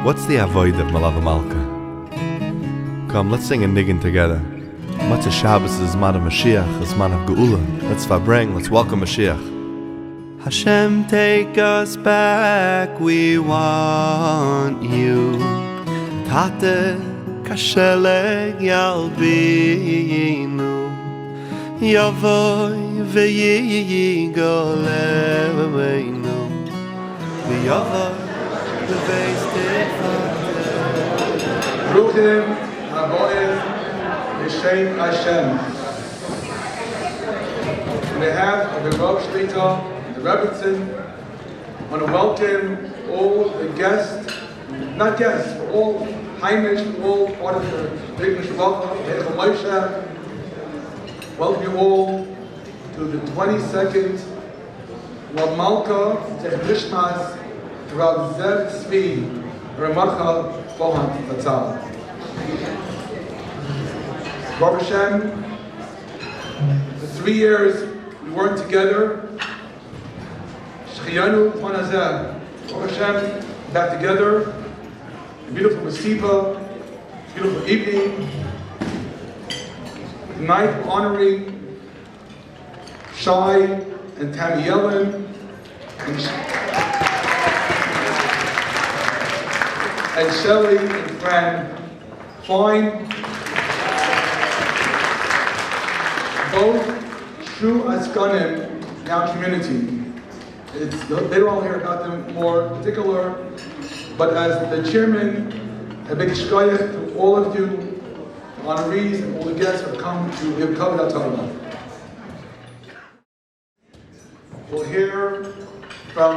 What's the avoid of Melave Malka? Come, let's sing a niggin together. Matzah Shabbos is man of Mashiach, is man of Geula. Let's vabring, let's welcome Mashiach. Hashem, take us back, we want you. Tate kashelek yalbinu, Yavoy v'yigoleinu, v'yavoy v'veistifate. Ruchim Hagoyim Yishem Hashem. On behalf of the Rav Shlita, the Rebbitzin, I want to welcome all the guests, not guests, but all Heimish, all part of the big Mishloach, Heichal Moshe. Welcome you all to the 22nd Melave Malka Tech Nishmas Rav Zev Tzvi Ramacha Vorhand Shul. Baruch Hashem, for 3 years we weren't together. Shechiyanu Panazeh. Baruch Hashem, back together. A beautiful Masifa, beautiful evening. Tonight we're honoring Shelly and Tami Yellin and Shelly and Fran. Fine. Both true Askanim in our community. Later on we'll hear about them more particular, but as the chairman, a big shkoyach to all of you, honorees and all the guests have come to give covered Torah. We'll hear from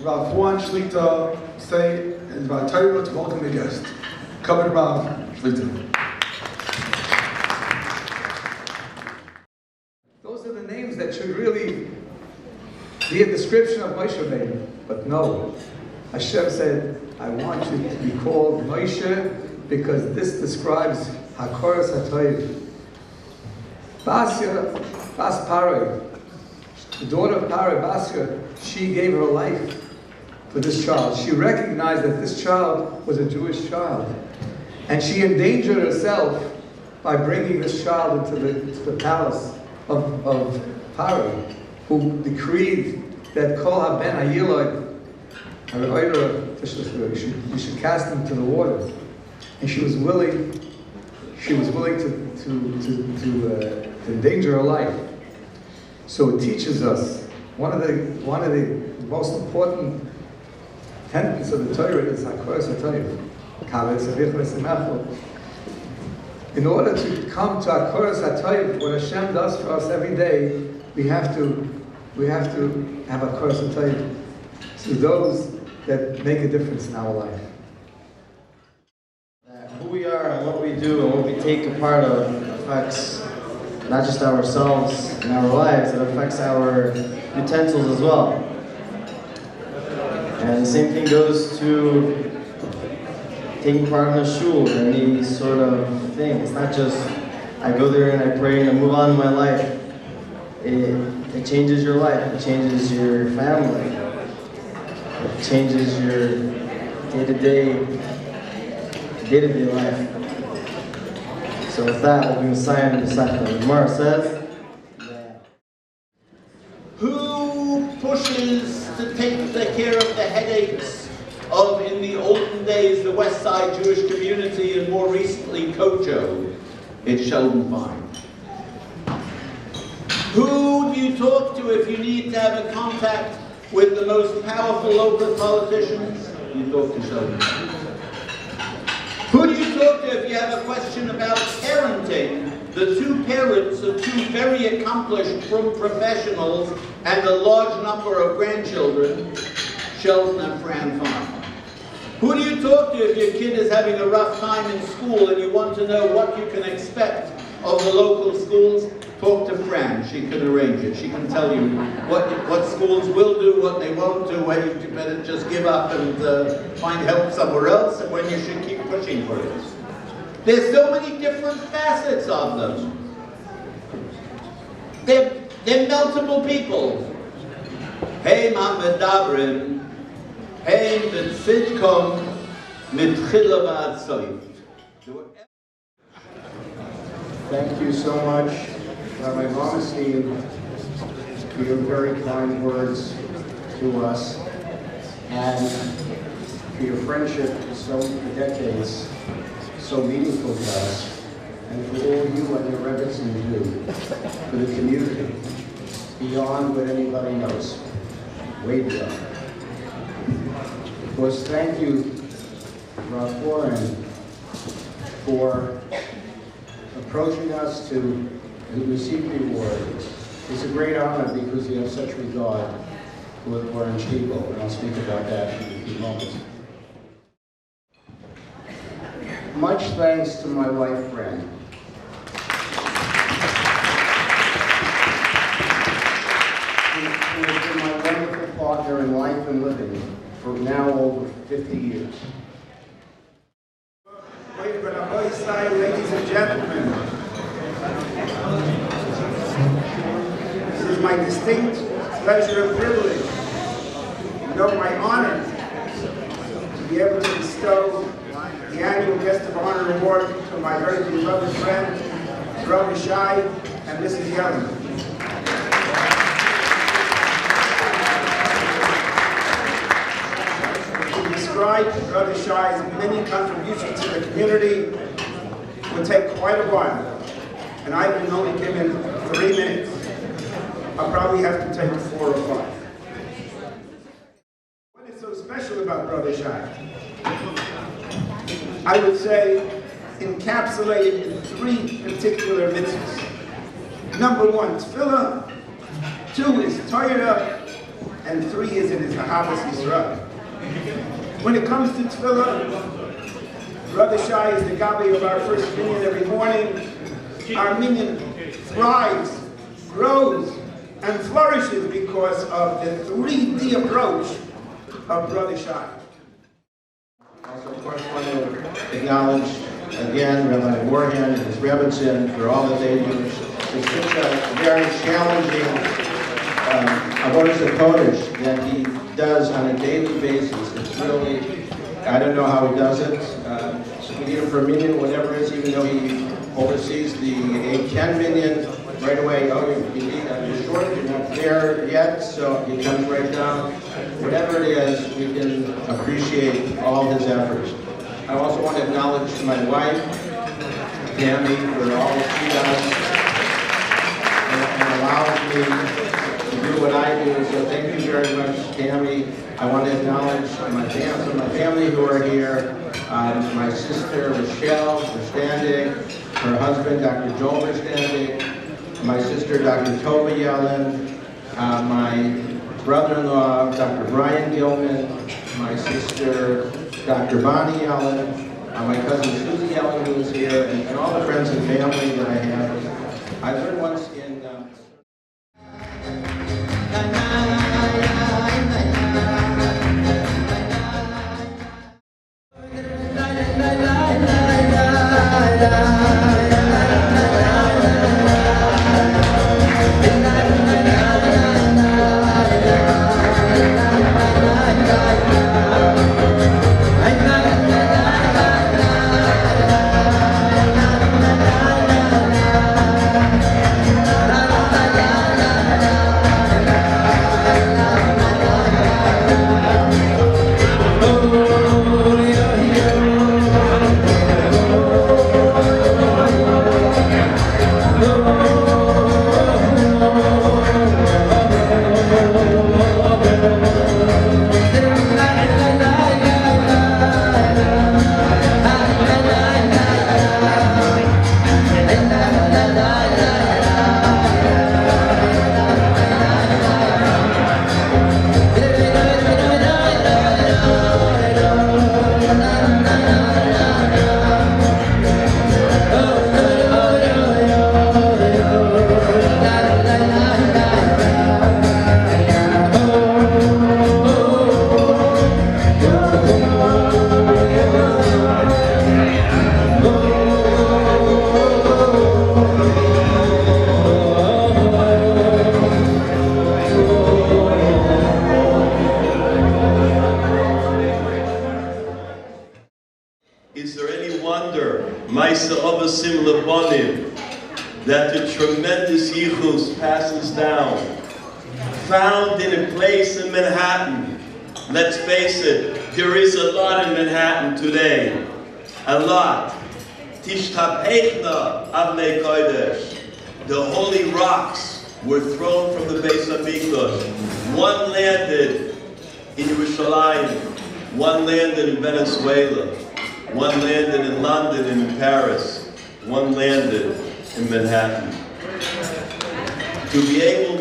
Rav Vorhand Shlita say and Rav Torah to welcome the guest. Covered Rav Shlita. Those are the names that should really be a description of Moshe Rabbeinu. But no, Hashem said, I want you to be called Moshe because this describes Hakoras HaToiv. Basya, Bas Paroi, the daughter of Paroi, Basya, she gave her life for this child. She recognized that this child was a Jewish child. And she endangered herself by bringing this child into the palace of Paroi, who decreed that Kol HaBen HaYilod, you should cast him to the water. And she was willing to endanger her life. So it teaches us one of the most important tenets of the Torah is Hakoras HaToiv. In order to come to Hakoras HaToiv, what Hashem does for us every day, we have to have Hakoras HaToiv to those that make a difference in our life. Who we are and what we do and what we take a part of affects not just ourselves and our lives, it affects our utensils as well. And the same thing goes to taking part in a shul or any sort of thing. It's not just I go there and I pray and I move on in my life. It changes your life, it changes your family. It changes your day-to-day life. So with that, we'll be Messiah and Messiah. The Gemara says that who pushes to take the care of the headaches of, in the olden days, the West Side Jewish community and more recently Kojo? It's Sheldon Fine. Who do you talk to if you need to have a contact with the most powerful local politicians? You talk to Sheldon. Who do you talk to if you have a question about parenting? The two parents of two very accomplished professionals and a large number of grandchildren, Sheldon and Fran. Who do you talk to if your kid is having a rough time in school and you want to know what you can expect of the local schools? Talk to Fran. She can arrange it. She can tell you what schools will do, what they won't do, when you better just give up and find help somewhere else, and when you should keep pushing for it. There's so many different facets of them. They're multiple people. Hey, Medabrim. Hey, Tzidkom. mitchila v'ad soif. Thank you so much, Rabbi Malka, for your very kind words to us, and for your friendship for decades, so meaningful to us, and for all you and your Rebbetzin do for the community, beyond what anybody knows, way beyond. Of course, thank you, Rav Vorhand, for approaching us to receive the award. It's a great honor because you have such regard for the Vorhand Shul, and I'll speak about that in a few moments. Much thanks to my wife, Fran. Who has been my wonderful partner in life and living for now over 50 years. Ladies and gentlemen, this is my distinct pleasure and privilege, my honor, to be able to bestow the annual Guest of Honor Award to my very beloved friend, Brother Shai and Mrs. Yellin. To describe Brother Shai's many contributions to the community would take quite a while, and I can only give him 3 minutes. I'll probably have to take 4 or 5. What is so special about Brother Shai? I would say encapsulated in 3 particular mitzvahs. Number 1, tefillah. 2 is Torah, and 3 is in his Ahavas Yisrael. When it comes to tefillah, Brother Shai is the Gabi of our first minyan every morning. Our minyan thrives, grows, and flourishes because of the 3D approach of Brother Shai. Also, of course, I want to acknowledge again Rabbi Vorhand and his Rebbetzin for all that they do. It's such a very challenging avodas kodesh that he does on a daily basis. It's really, I don't know how he does it. We need him for a minyan, whatever it is, even though he oversees the 8-10 minyan. Right away, oh, you're short, you're not there yet, so he comes right down. Whatever it is, we can appreciate all his efforts. I also want to acknowledge my wife, Tami, for all that she does and allows me to do what I do. So thank you very much, Tami. I want to acknowledge my family who are here. My sister, Michelle, for standing. Her husband, Dr. Joel, for standing. My sister, Dr. Tova Yellin, my brother-in-law, Dr. Brian Gilman, my sister, Dr. Bonnie Yellin, my cousin Susie Yellin, who is here, and all the friends and family that I have. I learned once in... La under Maisa Ovasim Labonim, that the tremendous Yichus passes down, found in a place in Manhattan. Let's face it, there is a lot in Manhattan today. A lot. Tishtapechna Avnei Kodesh. The holy rocks were thrown from the base of Mikdash. One landed in Yerushalayim, one landed in Venezuela, one landed in London and in Paris, one landed in Manhattan. To be able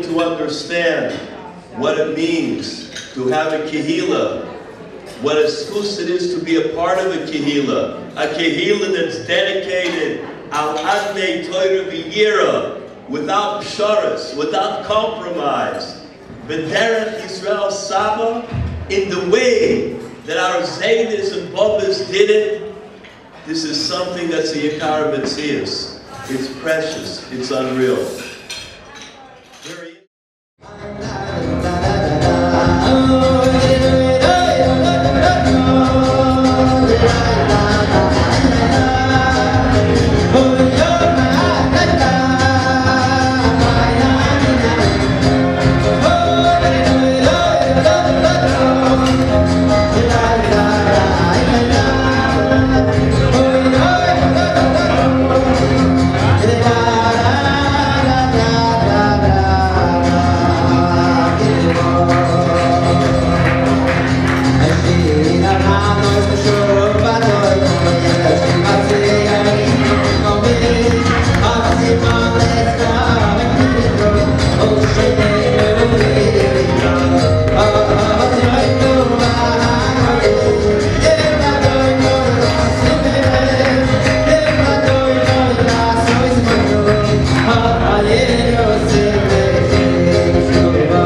to understand what it means to have a kehillah, what a schus it is to be a part of a kehillah that's dedicated al adnei Torah v'yira, without psharas, without compromise, b'derech Yisrael Saba, in the way that our Zaydas and Bobas did it. This is something that's a Yikar B'tzias. It's precious, it's unreal.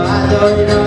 I don't know.